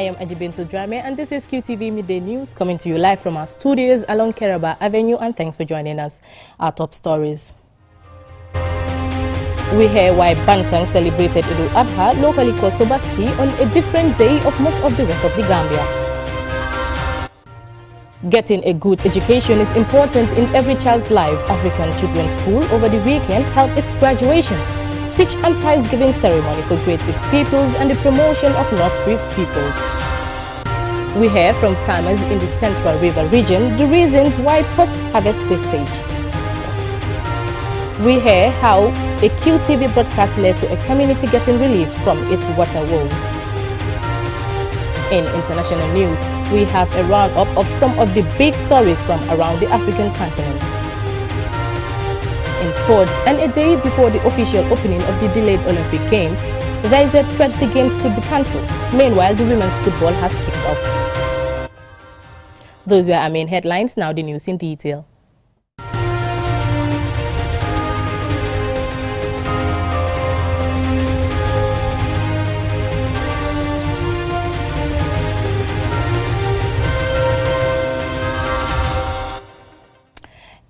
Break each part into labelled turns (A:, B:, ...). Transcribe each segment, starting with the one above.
A: I am Ajibintu Drame and this is QTV Midday News coming to you live from our studios along Keraba Avenue, and thanks for joining us. Our top stories. We hear why Bansang celebrated Idul Adha, locally called Tobaski, on a different day of most of the rest of the Gambia. Getting a good education is important in every child's life. African Children's School over the weekend held its graduation, speech and prize-giving ceremony for grade 6 pupils and the promotion of nursery pupils. We hear from farmers in the Central River region the reasons why post-harvest wastage. We hear how a QTV broadcast led to a community getting relief from its water woes. In international news, we have a roundup of some of the big stories from around the African continent. In sports, and a day before the official opening of the delayed Olympic Games, there is a threat the Games could be cancelled. Meanwhile, the women's football has kicked off. Those were our main headlines. Now the news in detail.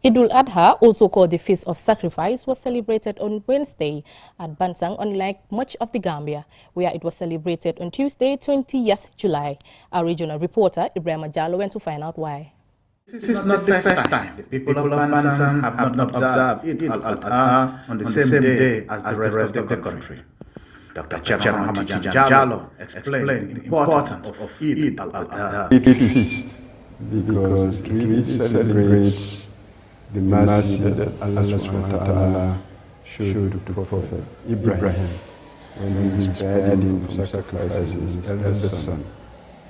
A: Idul Adha, also called the Feast of Sacrifice, was celebrated on Wednesday at Bansang, unlike much of the Gambia, where it was celebrated on Tuesday, 20th July. Our regional reporter, Ibrahim Jallo, went to find out why.
B: This is not the first time the people of Bansang have not observed Idul Adha on the same day as the rest of the country. Dr. Chairman Jallo explained the importance of Idul Adha.
C: It feast because it really celebrates the mercy that Allah subhanahu wa ta'ala showed to Prophet Ibrahim when he spared him from sacrificing his eldest son,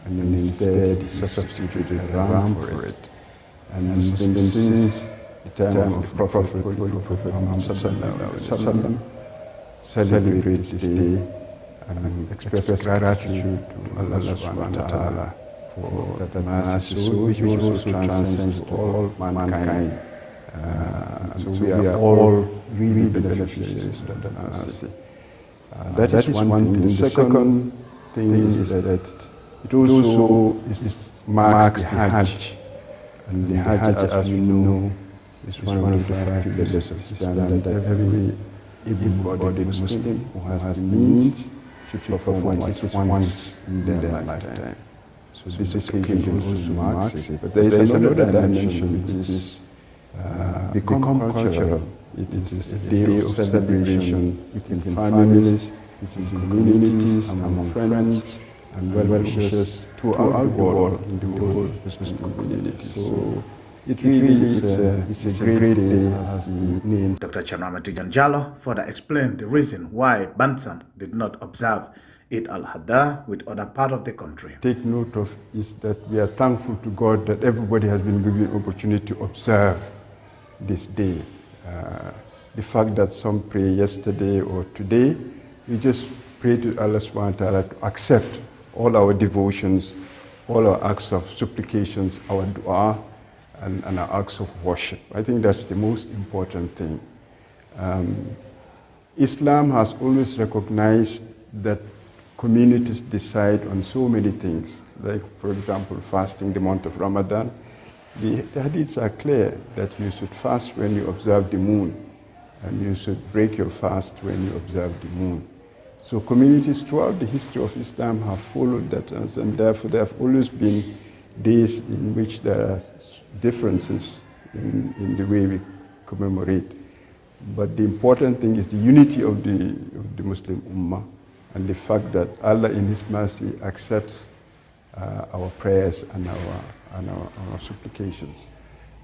C: and instead he substituted a ram for it. And Muslims since the time of Prophet Muhammad sallallahu celebrate this day and express gratitude to Allah subhanahu wa ta'ala for that mercy which also transcends all mankind. So we are all really beneficiaries of that mercy. That is one thing. The second thing is that it also marks the Hajj. And the Hajj, as we know, is one of the 5 pillars of Islam that every able-bodied Muslim who has the means should perform at least once in their lifetime. So this occasion also marks it. But there is another dimension which is become cultural. It is a day of celebration within families, within communities, among friends and well-wishers throughout the world, in the whole Muslim community. So it really is a great day, as the name.
B: Dr. Chairman Jallo further explained the reason why Bansang did not observe Eid al-Adha with other part of the country.
C: Take note of is that we are thankful to God that everybody has been given an opportunity to observe this day. The fact that some pray yesterday or today, we just pray to Allah subhanahu wa ta'ala to accept all our devotions, all our acts of supplications, our dua, and our acts of worship. I think that's the most important thing. Islam has always recognized that communities decide on so many things, like, for example, fasting the month of Ramadan. The hadiths are clear that you should fast when you observe the moon, and you should break your fast when you observe the moon. So communities throughout the history of Islam have followed that, and therefore there have always been days in which there are differences in the way we commemorate. But the important thing is the unity of the Muslim Ummah, and the fact that Allah in His mercy accepts our prayers and our supplications.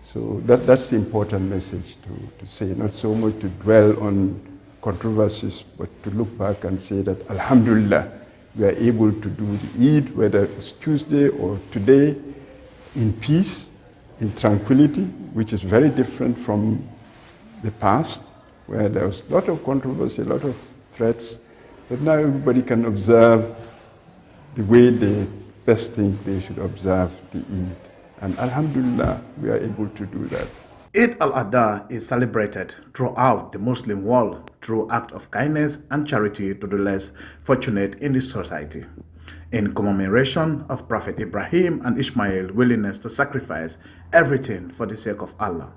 C: So that's the important message to say, not so much to dwell on controversies, but to look back and say that Alhamdulillah, we are able to do the Eid, whether it's Tuesday or today, in peace, in tranquility, which is very different from the past, where there was a lot of controversy, a lot of threats, but now everybody can observe the way they best think they should observe the Eid. And Alhamdulillah, we are able to do that.
B: Eid al-Adha is celebrated throughout the Muslim world through acts of kindness and charity to the less fortunate in this society. in commemoration of Prophet Ibrahim and Ishmael's willingness to sacrifice everything for the sake of Allah.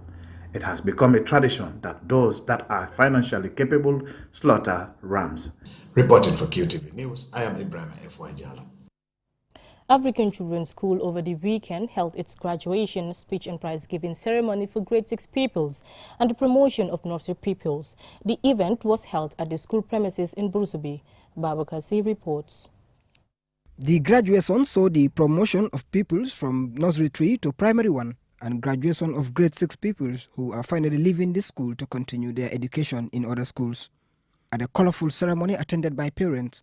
B: It has become a tradition that those that are financially capable slaughter rams.
D: Reporting for QTV News, I am Ibrahim F.Y. Jallo.
A: African Children's School over the weekend held its graduation, speech and prize-giving ceremony for grade 6 pupils and the promotion of nursery pupils. The event was held at the school premises in Brusubi. Babakasi reports.
E: The graduation saw the promotion of pupils from nursery 3 to primary 1 and graduation of grade 6 pupils who are finally leaving the school to continue their education in other schools. At a colorful ceremony attended by parents,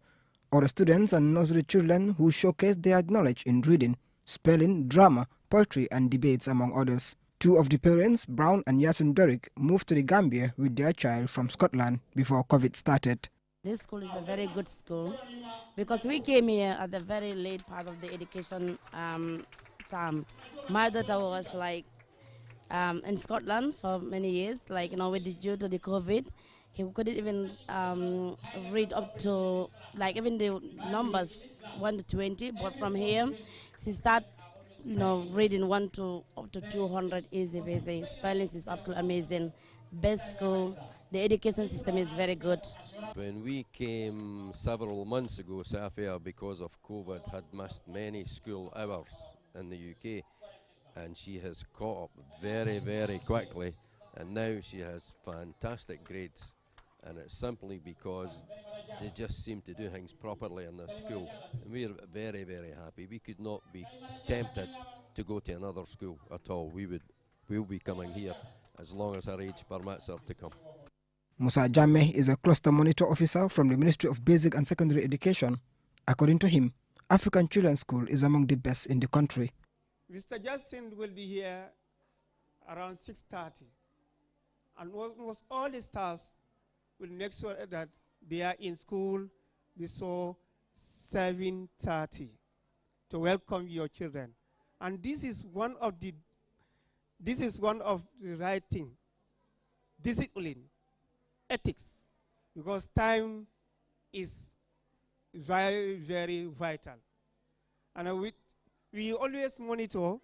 E: other students and nursery children who showcased their knowledge in reading, spelling, drama, poetry and debates among others. Two of the parents, Brown and Yasin Derrick, moved to the Gambia with their child from Scotland before COVID started.
F: This school is a very good school because we came here at the very late part of the education time. My daughter was in Scotland for many years, due to the COVID. He couldn't even read up to even the numbers 1 to 20, but from here she started reading 1 to up to 200 easy basic. Spelling is absolutely amazing. Best school. The education system is very good.
G: When we came several months ago, Safia, because of COVID, had missed many school hours in the UK, and she has caught up very, very quickly, and now she has fantastic grades. And it's simply because they just seem to do things properly in this school. And we're very, very happy. We could not be tempted to go to another school at all. We'll be coming here as long as our age permits her to come.
E: Musa Jammeh is a cluster monitor officer from the Ministry of Basic and Secondary Education. According to him, African Children's School is among the best in the country.
H: Mr. Justin will be here around 6:30. And almost all the staffs will make sure that they are in school before 7:30 to welcome your children. And this is one of the right thing, discipline, ethics, because time is very, very vital. And we always monitor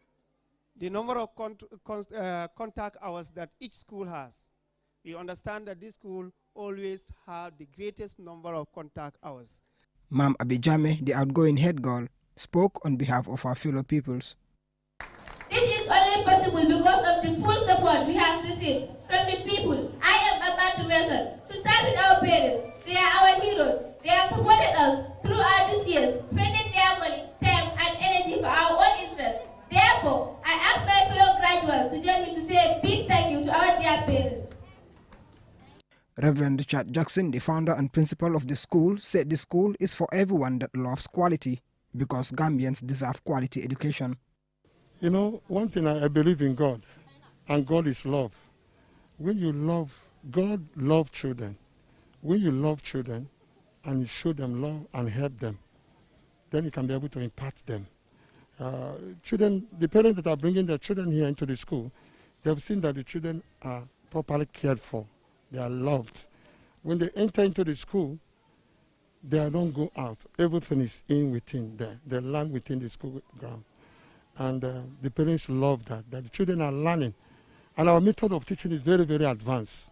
H: the number of contact hours that each school has. We understand that this school always have the greatest number of contact hours.
E: Mam Abijame, the outgoing head girl, spoke on behalf of our fellow pupils.
I: This is only possible because of the full support we have received from the people. I am about to mention, to start with our parents. They are our heroes. They have supported us throughout this year, spending their money, time and energy for our own interest. Therefore, I ask my fellow graduates to join me to say a big thank you to our dear parents.
E: Reverend Richard Jackson, the founder and principal of the school, said the school is for everyone that loves quality because Gambians deserve quality education.
J: You know, one thing I believe in God, and God is love. When you love, God loves children. When you love children and you show them love and help them, then you can be able to impart them. Children, the parents that are bringing their children here into the school, they have seen that the children are properly cared for. They are loved. When they enter into the school, they don't go out. Everything is in within there. They learn within the school ground. And the parents love that the children are learning. And our method of teaching is very, very advanced.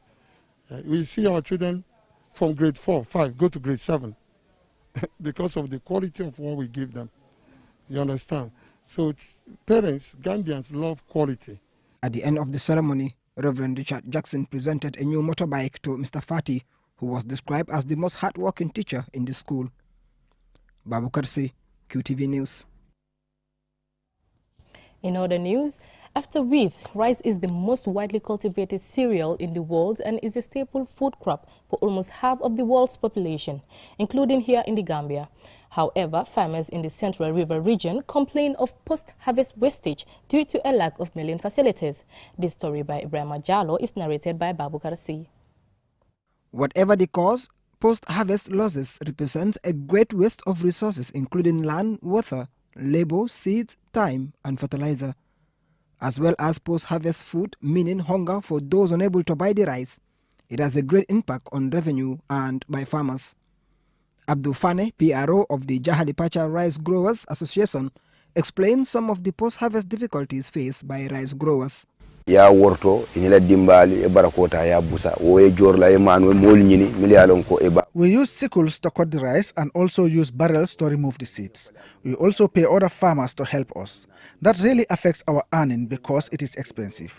J: We see our children from grade 4, 5, go to grade 7 because of the quality of what we give them. You understand? So parents, Gambians love quality.
E: At the end of the ceremony, Reverend Richard Jackson presented a new motorbike to Mr. Fati, who was described as the most hard-working teacher in the school. Babu Karsi, QTV News.
A: In other news, after wheat, rice is the most widely cultivated cereal in the world and is a staple food crop for almost half of the world's population, including here in the Gambia. However, farmers in the Central River region complain of post-harvest wastage due to a lack of milling facilities. This story by Ibrahim Jallo is narrated by Babu Karasi.
E: Whatever the cause, post-harvest losses represent a great waste of resources including land, water, labor, seeds, time and fertilizer, as well as post-harvest food, meaning hunger for those unable to buy the rice. It has a great impact on revenue earned by farmers. Abdul Fane, PRO of the Jahalipacha Rice Growers Association, explained some of the post-harvest difficulties faced by rice growers.
K: Ya worto inila dimbali e barakota ya busa o e jorla e manwe mol nyini milialon ko e ba.
L: We use sickles to cut the rice and also use barrels to remove the seeds. We also pay other farmers to help us. That really affects our earning because it is expensive.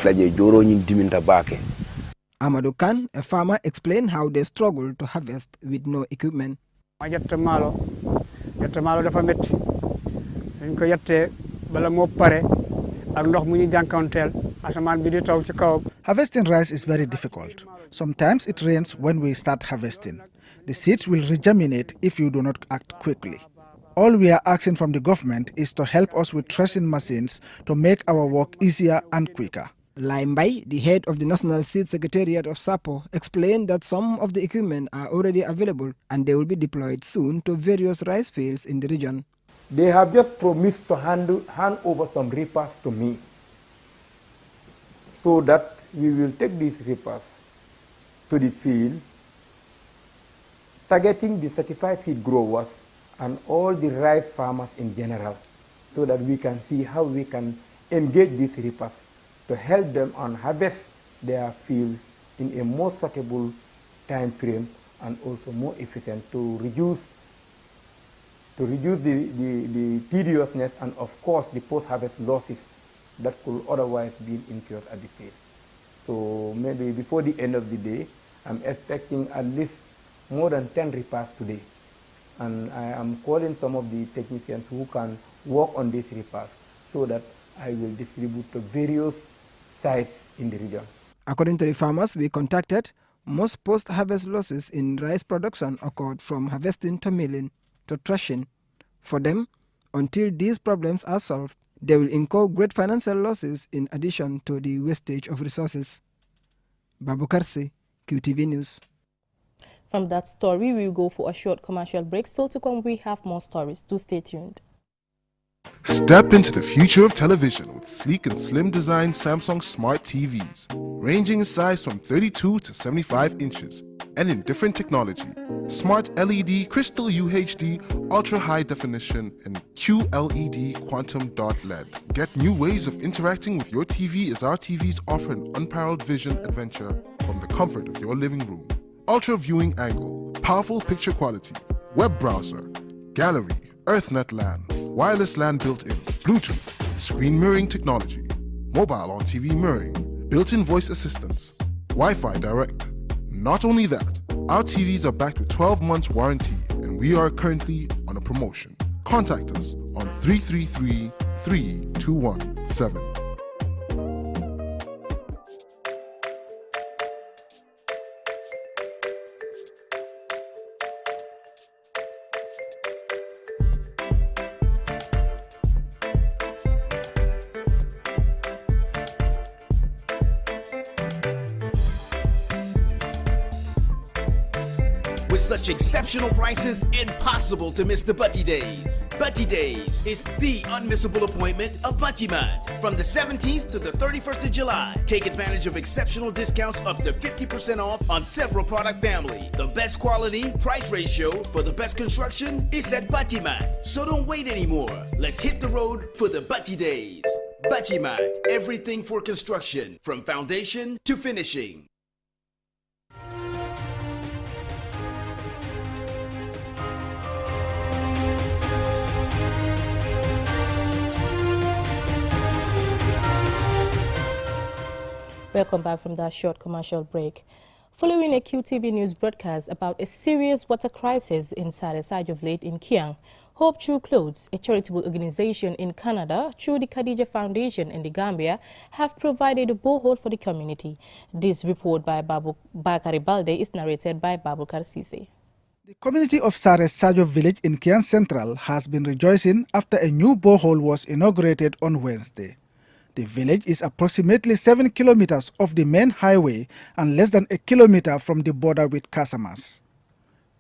E: Amadou Khan, a farmer, explained how they struggle to harvest with no equipment.
L: Harvesting rice is very difficult. Sometimes it rains when we start harvesting. The seeds will regerminate if you do not act quickly. All we are asking from the government is to help us with threshing machines to make our work easier and quicker.
E: Laimbai, the head of the National Seed Secretariat of SAPO, explained that some of the equipment are already available and they will be deployed soon to various rice fields in the region.
M: They have just promised to hand over some reapers to me so that we will take these reapers to the field, targeting the certified seed growers and all the rice farmers in general, so that we can see how we can engage these reapers to help them on harvest their fields in a more suitable time frame and also more efficient to reduce the tediousness and of course the post-harvest losses that could otherwise be incurred at the field. So maybe before the end of the day, I'm expecting at least more than 10 reapers today. And I am calling some of the technicians who can work on these reapers so that I will distribute to various sites in the region.
E: According to the farmers we contacted, most post-harvest losses in rice production occurred from harvesting to milling to threshing. For them, until these problems are solved, they will incur great financial losses in addition to the wastage of resources. Babu Karsi, QTV News.
A: From that story, we will go for a short commercial break. Still to come, we have more stories. Do stay tuned.
N: Step into the future of television with sleek and slim design Samsung Smart TVs, ranging in size from 32 to 75 inches and in different technology. Smart LED, Crystal UHD, Ultra High Definition, and QLED Quantum Dot LED. Get new ways of interacting with your TV as our TVs offer an unparalleled vision adventure from the comfort of your living room. Ultra viewing angle, powerful picture quality, web browser, gallery, EarthNet LAN, wireless LAN built-in, Bluetooth, screen mirroring technology, mobile on TV mirroring, built-in voice assistance, Wi-Fi direct. Not only that, our TVs are backed with 12 months warranty and we are currently on a promotion. Contact us on 333-3217.
O: With such exceptional prices, impossible to miss the Butty Days. Butty Days is the unmissable appointment of Butty Mart. From the 17th to the 31st of July, take advantage of exceptional discounts up to 50% off on several product family. The best quality, price ratio for the best construction is at Butty Mart. So don't wait anymore. Let's hit the road for the Butty Days. Butty Mart, everything for construction, from foundation to finishing.
A: Welcome back from that short commercial break. Following a QTV News broadcast about a serious water crisis in Saresaj Lake in Kiang, Hope True Clothes, a charitable organization in Canada, through the Khadija Foundation in the Gambia, have provided a borehole for the community. This report by Bakari Balde is narrated by Babu Karsise.
L: The community of Saresaj village in Kiang Central has been rejoicing after a new borehole was inaugurated on Wednesday. The village is approximately 7 kilometers off the main highway and less than a kilometer from the border with Casamance.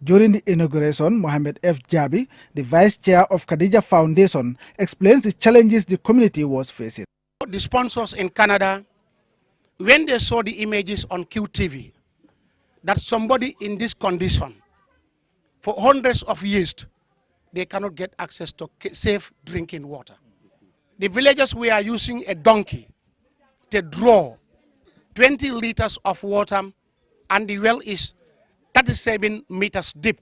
L: During the inauguration, Mohamed F. Jabi, the vice chair of Khadija Foundation, explains the challenges the community was facing.
P: The sponsors in Canada, when they saw the images on QTV, that somebody in this condition for hundreds of years, they cannot get access to safe drinking water. The villagers, we are using a donkey to draw 20 liters of water, and the well is 37 meters deep.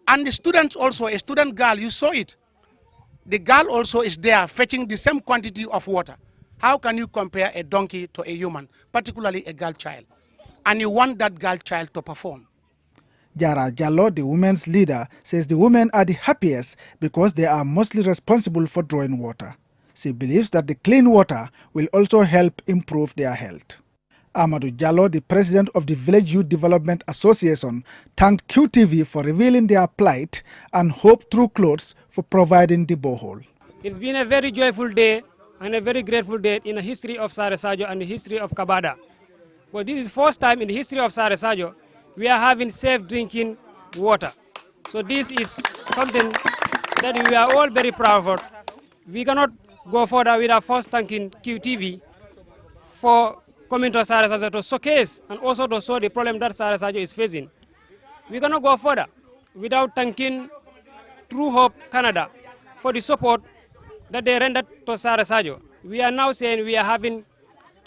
P: And the students also, a student girl, you saw it. The girl also is there fetching the same quantity of water. How can you compare a donkey to a human, particularly a girl child? And you want that girl child to perform.
L: Jara Jallo, the women's leader, says the women are the happiest because they are mostly responsible for drawing water. She believes that the clean water will also help improve their health. Amadou Jallo, the president of the Village Youth Development Association, thanked QTV for revealing their plight and Hope Through Clothes for providing the borehole.
Q: It's been a very joyful day and a very grateful day in the history of Sare Sadio and the history of Kabada. But this is the first time in the history of Sare Sadio we are having safe drinking water. So this is something that we are all very proud of. We cannot go further without first thanking QTV for coming to Sare Sadio to showcase and also to show the problem that Sare Sadio is facing. We cannot go further without thanking True Hope Canada for the support that they rendered to Sare Sadio. We are now saying we are having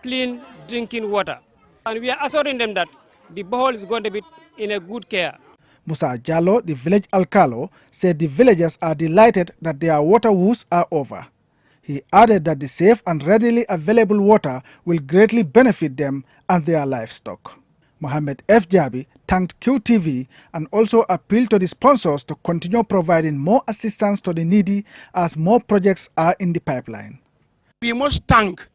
Q: clean drinking water. And we are assuring them that the borehole is going to be in a good care.
L: Musa Jallo, the village alcalo, said the villagers are delighted that their water woes are over. He added that the safe and readily available water will greatly benefit them and their livestock. Mohammed F. Jabi thanked QTV and also appealed to the sponsors to continue providing more assistance to the needy as more projects are in the pipeline.
P: We must thank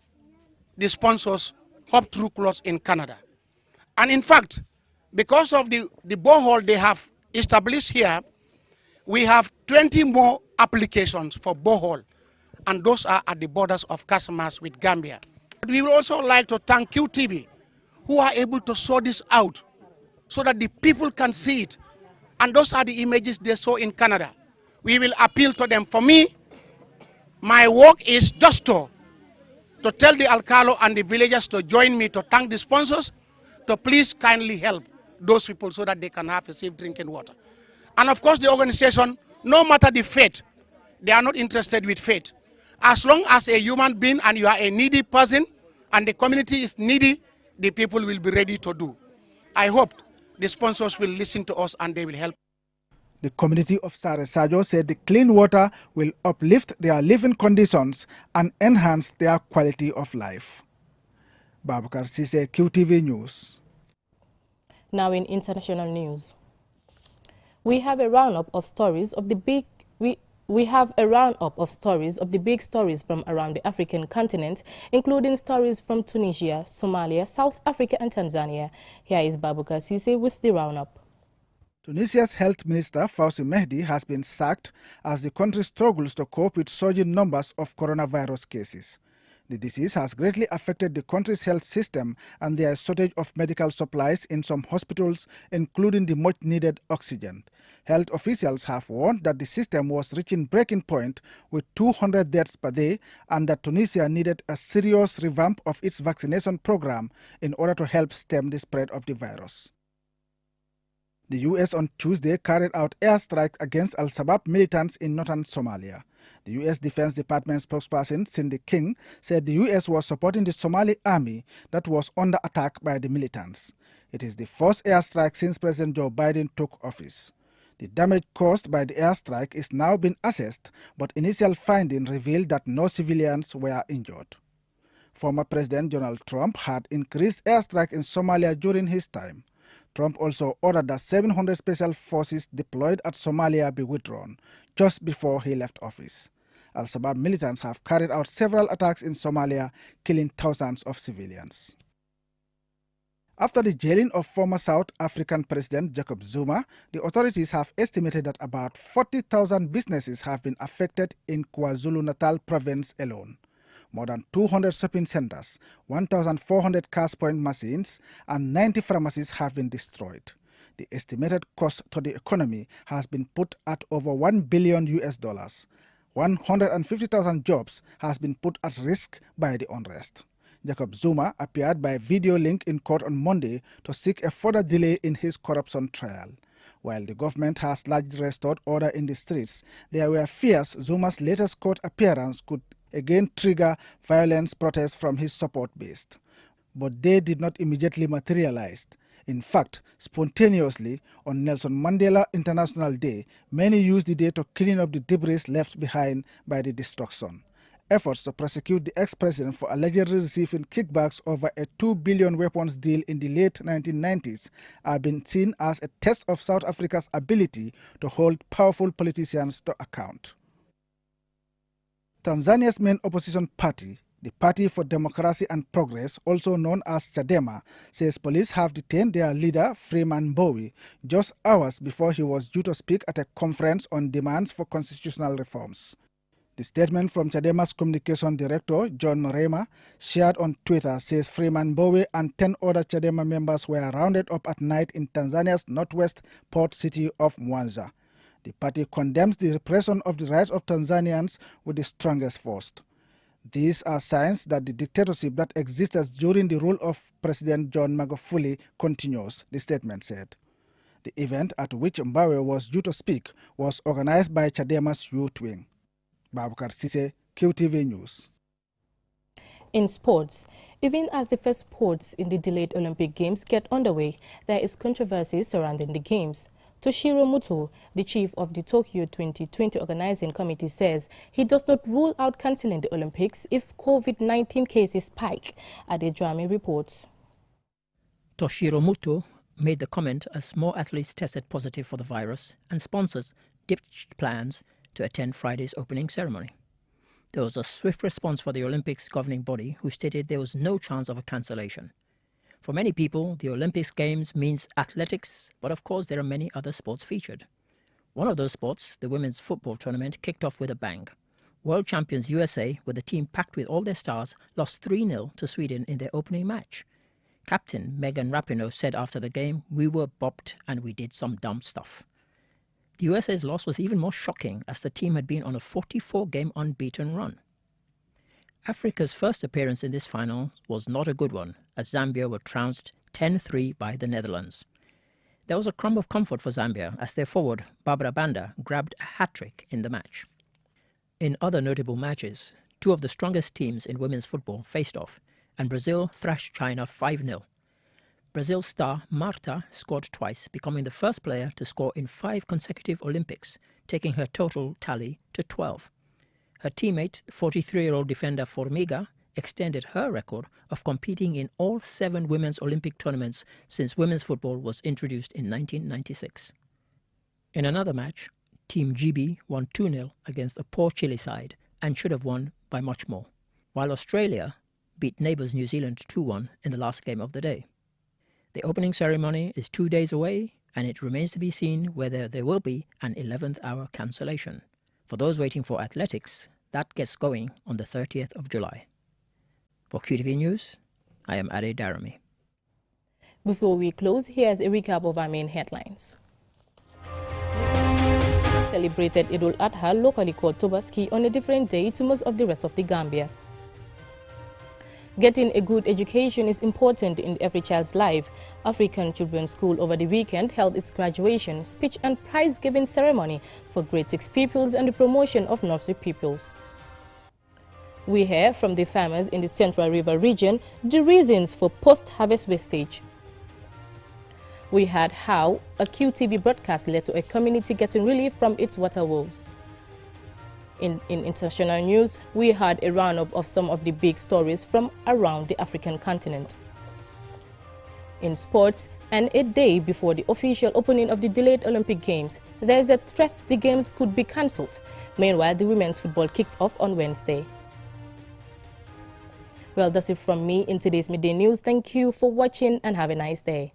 P: the sponsors, Hope Through Clothes in Canada. And in fact, because of the borehole they have established here, we have 20 more applications for borehole, and those are at the borders of Casamas with Gambia. We would also like to thank QTV, who are able to sort this out so that the people can see it. And those are the images they saw in Canada. We will appeal to them. For me, my work is just to tell the alcalo and the villagers to join me to thank the sponsors, to please kindly help those people so that they can have a safe drinking water. And of course the organization, no matter the faith, they are not interested with faith. As long as a human being and you are a needy person and the community is needy, the people will be ready to do. I hope the sponsors will listen to us and they will help.
L: The community of Sare Sadio said the clean water will uplift their living conditions and enhance their quality of life. Babakar Sise, QTV News.
A: Now in international news, we have a roundup of stories of the big stories from around the African continent, including stories from Tunisia, Somalia, South Africa and Tanzania. Here is Babakar Sise with the roundup.
L: Tunisia's health minister, Fawzi Mehdi, has been sacked as the country struggles to cope with surging numbers of coronavirus cases. The disease has greatly affected the country's health system, and there is a shortage of medical supplies in some hospitals, including the much-needed oxygen. Health officials have warned that the system was reaching breaking point with 200 deaths per day and that Tunisia needed a serious revamp of its vaccination program in order to help stem the spread of the virus. The U.S. on Tuesday carried out airstrikes against Al-Shabaab militants in northern Somalia. The U.S. Defense Department spokesperson Cindy King said the U.S. was supporting the Somali army that was under attack by the militants. It is the first airstrike since President Joe Biden took office. The damage caused by the airstrike is now being assessed, but initial findings revealed that no civilians were injured. Former President Donald Trump had increased airstrikes in Somalia during his time. Trump also ordered that 700 special forces deployed at Somalia be withdrawn just before he left office. Al-Shabaab militants have carried out several attacks in Somalia, killing thousands of civilians. After the jailing of former South African President Jacob Zuma, the authorities have estimated that about 40,000 businesses have been affected in KwaZulu-Natal province alone. More than 200 shopping centers, 1,400 cash point machines, and 90 pharmacies have been destroyed. The estimated cost to the economy has been put at over $1 billion. 150,000 jobs has been put at risk by the unrest. Jacob Zuma appeared by video link in court on Monday to seek a further delay in his corruption trial. While the government has largely restored order in the streets, there were fears Zuma's latest court appearance could again trigger violent protests from his support base. But they did not immediately materialize. In fact, spontaneously, on Nelson Mandela International Day, many used the day to clean up the debris left behind by the destruction. Efforts to prosecute the ex-president for allegedly receiving kickbacks over a $2 billion weapons deal in the late 1990s are being seen as a test of South Africa's ability to hold powerful politicians to account. Tanzania's main opposition party, the Party for Democracy and Progress, also known as Chadema, says police have detained their leader, Freeman Mbowe, just hours before he was due to speak at a conference on demands for constitutional reforms. The statement from Chadema's communication director, John Morema, shared on Twitter, says Freeman Mbowe and 10 other Chadema members were rounded up at night in Tanzania's northwest port city of Mwanza. The party condemns the repression of the rights of Tanzanians with the strongest force. These are signs that the dictatorship that existed during the rule of President John Magufuli continues, the statement said. The event at which Mbowe was due to speak was organized by Chadema's youth wing. Babukar Sise, QTV News.
A: In sports, even as the first sports in the delayed Olympic Games get underway, there is controversy surrounding the Games. Toshiro Muto, the chief of the Tokyo 2020 organizing committee, says he does not rule out cancelling the Olympics if COVID-19 cases spike, Adedrami reports.
R: Toshiro Muto made the comment as more athletes tested positive for the virus and sponsors ditched plans to attend Friday's opening ceremony. There was a swift response for the Olympics governing body, who stated there was no chance of a cancellation. For many people, the Olympics Games means athletics, but of course there are many other sports featured. One of those sports, the women's football tournament, kicked off with a bang. World champions USA, with a team packed with all their stars, lost 3-0 to Sweden in their opening match. Captain Megan Rapinoe said after the game, "We were bopped and we did some dumb stuff." The USA's loss was even more shocking as the team had been on a 44-game unbeaten run. Africa's first appearance in this final was not a good one, as Zambia were trounced 10-3 by the Netherlands. There was a crumb of comfort for Zambia as their forward, Barbara Banda, grabbed a hat-trick in the match. In other notable matches, two of the strongest teams in women's football faced off, and Brazil thrashed China 5-0. Brazil's star Marta scored twice, becoming the first player to score in 5 consecutive Olympics, taking her total tally to 12. Her teammate, 43-year-old defender Formiga, extended her record of competing in all 7 women's Olympic tournaments since women's football was introduced in 1996. In another match, Team GB won 2-0 against a poor Chile side and should have won by much more, while Australia beat neighbours New Zealand 2-1 in the last game of the day. The opening ceremony is 2 days away, and it remains to be seen whether there will be an 11th hour cancellation. For those waiting for athletics, that gets going on the 30th of July. For QTV News, I am Ade Darami.
A: Before we close, here's a recap of our main headlines. Celebrated Eid al-Adha, locally called Tobaski, on a different day to most of the rest of the Gambia. Getting a good education is important in every child's life. African Children's School over the weekend held its graduation, speech and prize-giving ceremony for grade 6 pupils and the promotion of nursery pupils. We hear from the farmers in the Central River region the reasons for post-harvest wastage. We heard how a QTV broadcast led to a community getting relief from its water woes. In international news, we heard a roundup of some of the big stories from around the African continent. In sports, and a day before the official opening of the delayed Olympic Games, there is a threat the Games could be cancelled. Meanwhile, the women's football kicked off on Wednesday. Well, that's it from me in today's Midday News. Thank you for watching and have a nice day.